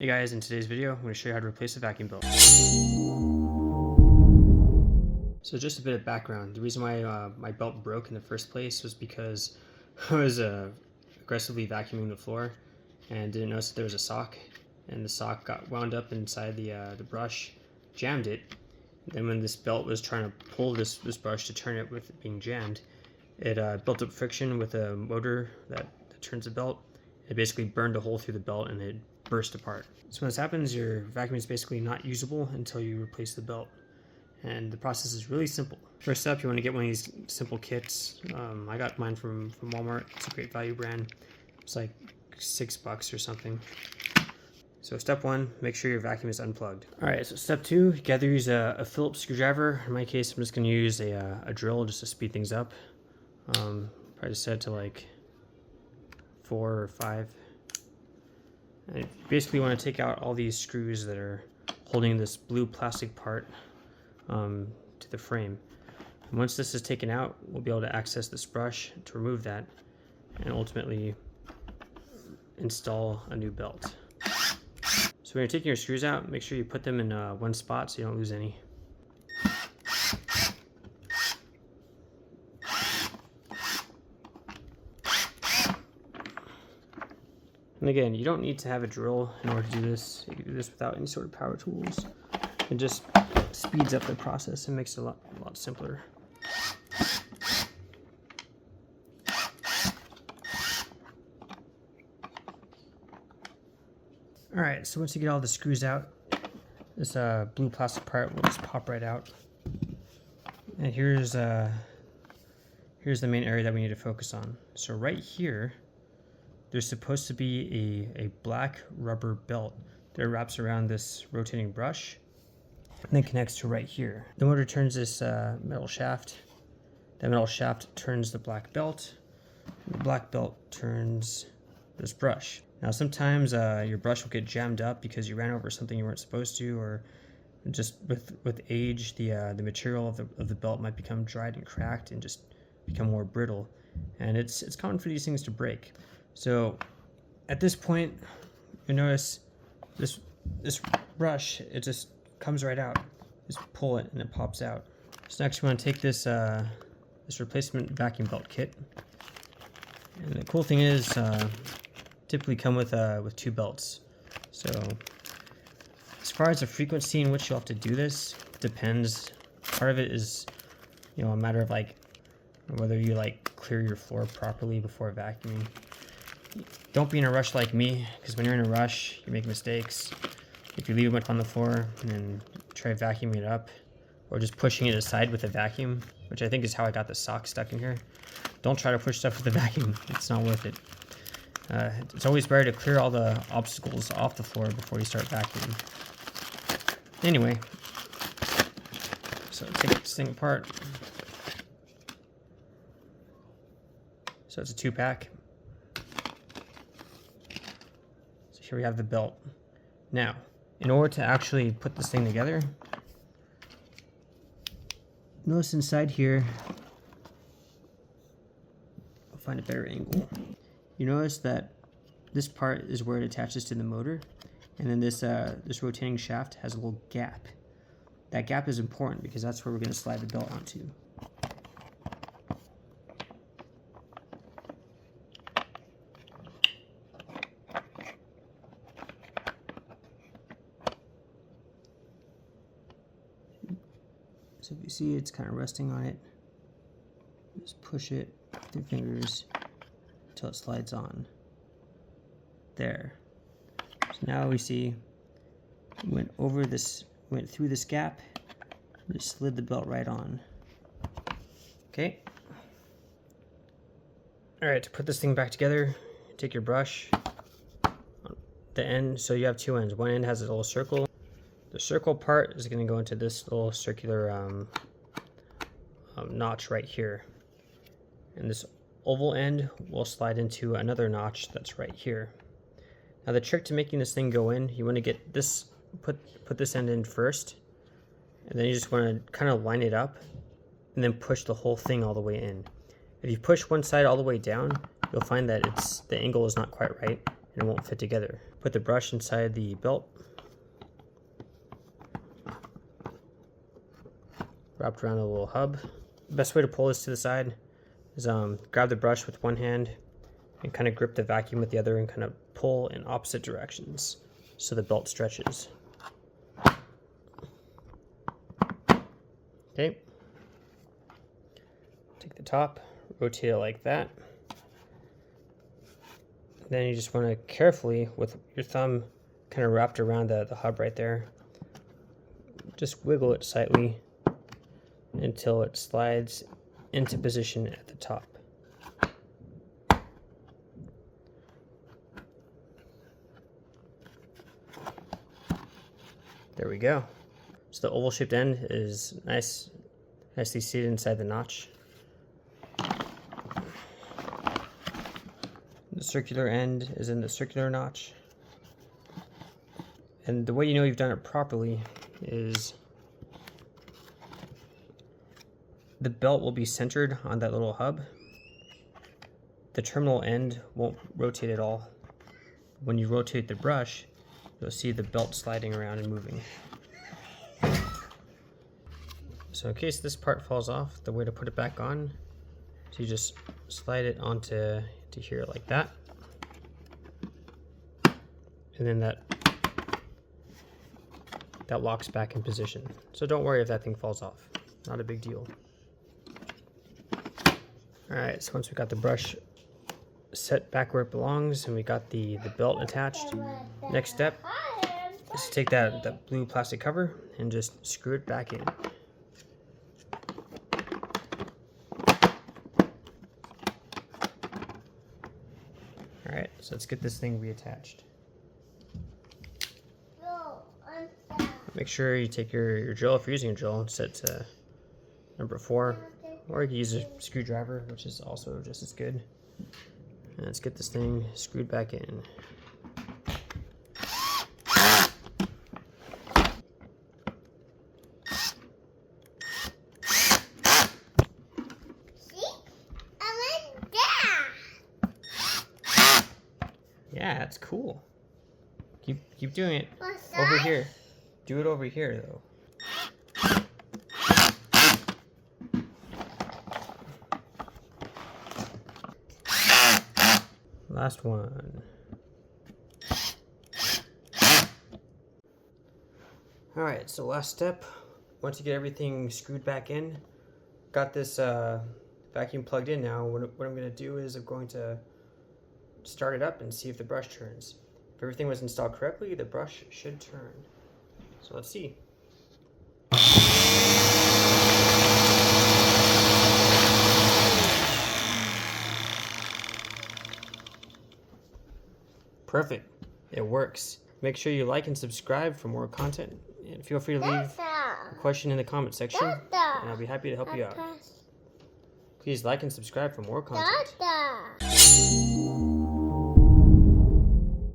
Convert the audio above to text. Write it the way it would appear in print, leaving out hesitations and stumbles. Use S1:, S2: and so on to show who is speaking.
S1: Hey guys, in today's video, I'm going to show you how to replace a vacuum belt. So just a bit of background. The reason why my belt broke in the first place was because I was aggressively vacuuming the floor and didn't notice that there was a sock, and the sock got wound up inside the brush, jammed it. And then when this belt was trying to pull this brush to turn it with it being jammed, it built up friction with a motor that turns the belt. It basically burned a hole through the belt and it burst apart. So when this happens, your vacuum is basically not usable until you replace the belt. And the process is really simple. First up, you want to get one of these simple kits. I got mine from Walmart. It's a great value brand. It's like $6 or something. So step one, make sure your vacuum is unplugged. All right, so step two, you gotta use a Phillips screwdriver. In my case, I'm just gonna use a drill just to speed things up. Probably just set it to like 4 or 5. And you basically want to take out all these screws that are holding this blue plastic part to the frame. And once this is taken out, we'll be able to access this brush to remove that and ultimately install a new belt. So when you're taking your screws out, make sure you put them in one spot so you don't lose any. And again, you don't need to have a drill in order to do this. You can do this without any sort of power tools. It just speeds up the process and makes it a lot simpler. Alright, so once you get all the screws out, this blue plastic part will just pop right out. And here's the main area that we need to focus on. So right here, there's supposed to be a black rubber belt that wraps around this rotating brush and then connects to right here. The motor turns this metal shaft. That metal shaft turns the black belt. And the black belt turns this brush. Now sometimes your brush will get jammed up because you ran over something you weren't supposed to, or just with age the material of the belt might become dried and cracked and just become more brittle. And it's common for these things to break. So at this point, you notice this brush, it just comes right out. Just pull it and it pops out. So next we want to take this this replacement vacuum belt kit. And the cool thing is, typically come with 2 belts. So as far as the frequency in which you'll have to do this, depends. Part of it is, a matter of like whether you clear your floor properly before vacuuming. Don't be in a rush like me, because when you're in a rush, you make mistakes. If you leave a bunch on the floor and then try vacuuming it up, or just pushing it aside with a vacuum, which I think is how I got the sock stuck in here. Don't try to push stuff with a vacuum. It's not worth it. It's always better to clear all the obstacles off the floor before you start vacuuming. Anyway, so take this thing apart. So it's a 2-pack. Here we have the belt. Now, in order to actually put this thing together, notice inside here, I'll find a better angle. You notice that this part is where it attaches to the motor, and then this rotating shaft has a little gap. That gap is important because that's where we're going to slide the belt onto. So if you see, it's kind of resting on it. Just push it with your fingers until it slides on. There. So now we see it went through this gap, and just slid the belt right on. Okay. All right, to put this thing back together, take your brush. The end, so you have 2 ends. One end has a little circle. The circle part is going to go into this little circular notch right here. And this oval end will slide into another notch that's right here. Now the trick to making this thing go in, you want to get this, put this end in first, and then you just want to kind of line it up and then push the whole thing all the way in. If you push one side all the way down, you'll find that the angle is not quite right, and it won't fit together. Put the brush inside the belt, wrapped around the little hub. The best way to pull this to the side is grab the brush with one hand and kind of grip the vacuum with the other and kind of pull in opposite directions so the belt stretches. Okay. Take the top, rotate it like that. Then you just want to carefully, with your thumb kind of wrapped around the hub right there, just wiggle it slightly until it slides into position at the top. There we go. So the oval shaped end is nicely seated inside the notch. The circular end is in the circular notch. And the way you know you've done it properly is the belt will be centered on that little hub. The terminal end won't rotate at all. When you rotate the brush, you'll see the belt sliding around and moving. So in case this part falls off, the way to put it back on, so you just slide it onto here like that. And then that locks back in position. So don't worry if that thing falls off. Not a big deal. Alright, so once we got the brush set back where it belongs and we got the belt attached, next step is to take that blue plastic cover and just screw it back in. Alright, so let's get this thing reattached. Make sure you take your drill, if you're using a drill, set to number 4, or you can use a screwdriver, which is also just as good. And let's get this thing screwed back in. Yeah, that's cool. Keep doing it. Over here. Do it over here, though. Last one. Alright, so last step. Once you get everything screwed back in, got this vacuum plugged in now, what I'm going to do is I'm going to start it up and see if the brush turns. If everything was installed correctly, the brush should turn. So let's see. Perfect. It works. Make sure you like and subscribe for more content. And feel free to leave a question in the comment section, and I'll be happy to help you out. Please like and subscribe for more content.